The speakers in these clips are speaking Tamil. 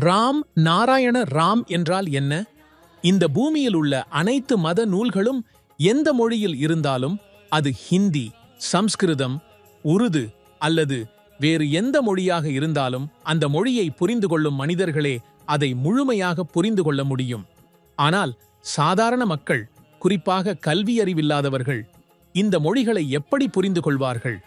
ராம் நாராயண ராம் என்றால் என்ன? இந்த பூமியில் உள்ள அனைத்து மத நூல்களும் எந்த மொழியில் இருந்தாலும், அது ஹிந்தி, சம்ஸ்கிருதம், உருது அல்லது வேறு எந்த மொழியாக இருந்தாலும், அந்த மொழியை புரிந்து கொள்ளும் மனிதர்களே அதை முழுமையாக புரிந்து கொள்ள முடியும். ஆனால் சாதாரண மக்கள், குறிப்பாக கல்வியறிவில்லாதவர்கள், இந்த மொழிகளை எப்படி புரிந்து கொள்வார்கள்?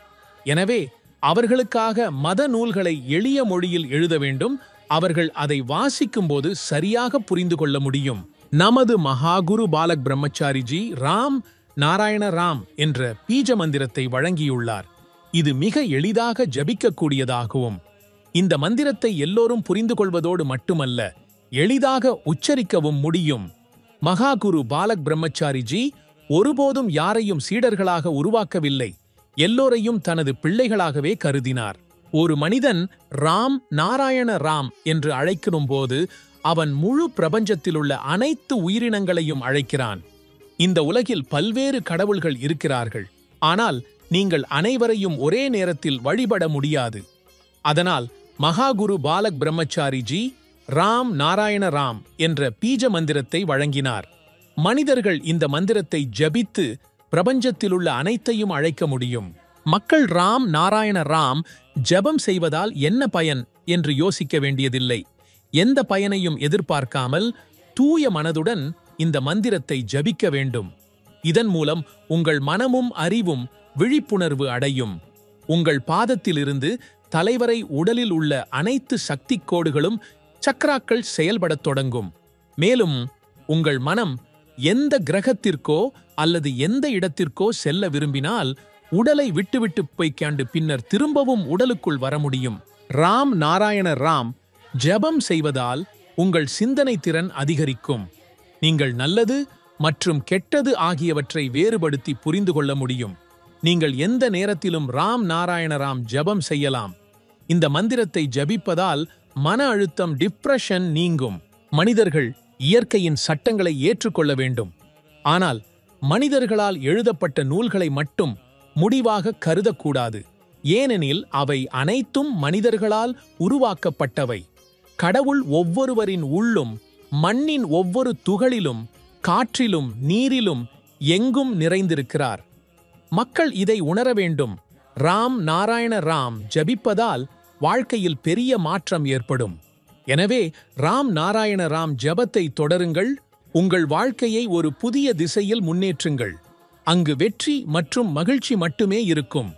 எனவே அவர்களுக்காக மத நூல்களை எளிய மொழியில் எழுத வேண்டும். அவர்கள் அதை வாசிக்கும்போது சரியாக புரிந்து கொள்ள முடியும். நமது மகாகுரு பாலக் பிரம்மச்சாரிஜி ராம் நாராயண ராம் என்ற பீஜ மந்திரத்தை வழங்கியுள்ளார். இது மிக எளிதாக ஜபிக்கக்கூடியதாகவும், இந்த மந்திரத்தை எல்லோரும் புரிந்து கொள்வதோடு மட்டுமல்ல, எளிதாக உச்சரிக்கவும் முடியும். மகாகுரு பாலக் பிரம்மச்சாரிஜி ஒருபோதும் யாரையும் சீடர்களாக உருவாக்கவில்லை. எல்லோரையும் தனது பிள்ளைகளாகவே கருதினார். ஒரு மனிதன் ராம் நாராயண ராம் என்று அழைக்கும்போது அவன் முழு பிரபஞ்சத்திலுள்ள அனைத்து உயிரினங்களையும் அழைக்கிறான். இந்த உலகில் பல்வேறு கடவுள்கள் இருக்கிறார்கள். ஆனால் நீங்கள் அனைவரையும் ஒரே நேரத்தில் வழிபட முடியாது. அதனால் மகாகுரு பாலக் பிரம்மச்சாரிஜி ராம் நாராயண ராம் என்ற பீஜ மந்திரத்தை வழங்கினார். மனிதர்கள் இந்த மந்திரத்தை ஜபித்து பிரபஞ்சத்திலுள்ள அனைத்தையும் அழைக்க முடியும். மக்கள் ராம் நாராயண ராம் ஜபம் செய்வதால் என்ன பயன் என்று யோசிக்க வேண்டியதில்லை. எந்த பயனையும் எதிர்பார்க்காமல் தூய மனதுடன் இந்த மந்திரத்தை ஜபிக்க வேண்டும். இதன் மூலம் உங்கள் மனமும் அறிவும் விழிப்புணர்வு அடையும். உங்கள் பாதத்திலிருந்து தலைவரை உடலில் உள்ள அனைத்து சக்தி கோடுகளும் சக்கராக்கள் செயல்படத் தொடங்கும். மேலும் உங்கள் மனம் எந்த கிரகத்திற்கோ அல்லது எந்த இடத்திற்கோ செல்ல விரும்பினால் உடலை விட்டுவிட்டு போய்க்காண்டு பின்னர் திரும்பவும் உடலுக்குள் வர முடியும். ராம் நாராயண ராம் ஜபம் செய்வதால் உங்கள் சிந்தனை திறன் அதிகரிக்கும். நீங்கள் நல்லது மற்றும் கெட்டது ஆகியவற்றை வேறுபடுத்தி புரிந்து கொள்ள முடியும். நீங்கள் எந்த நேரத்திலும் ராம் நாராயண ராம் ஜபம் செய்யலாம். இந்த மந்திரத்தை ஜபிப்பதால் மன அழுத்தம், டிப்ரெஷன் நீங்கும். மனிதர்கள் இயற்கையின் சட்டங்களை ஏற்றுக்கொள்ள வேண்டும். ஆனால் மனிதர்களால் எழுதப்பட்ட நூல்களை மட்டும் முடிவாக கருதக்கூடாது. ஏனெனில் அவை அனைத்தும் மனிதர்களால் உருவாக்கப்பட்டவை. கடவுள் ஒவ்வொருவரின் உள்ளும், மண்ணின் ஒவ்வொரு துகளிலும், காற்றிலும், நீரிலும் எங்கும் நிறைந்திருக்கிறார். மக்கள் இதை உணர வேண்டும். ராம் நாராயண ராம் ஜபிப்பதால் வாழ்க்கையில் பெரிய மாற்றம் ஏற்படும். எனவே ராம் நாராயண ராம் ஜபத்தை தொடருங்கள். உங்கள் வாழ்க்கையை ஒரு புதிய திசையில் முன்னேற்றுங்கள். அங்கு வெற்றி மற்றும் மகிழ்ச்சி மட்டுமே இருக்கும்.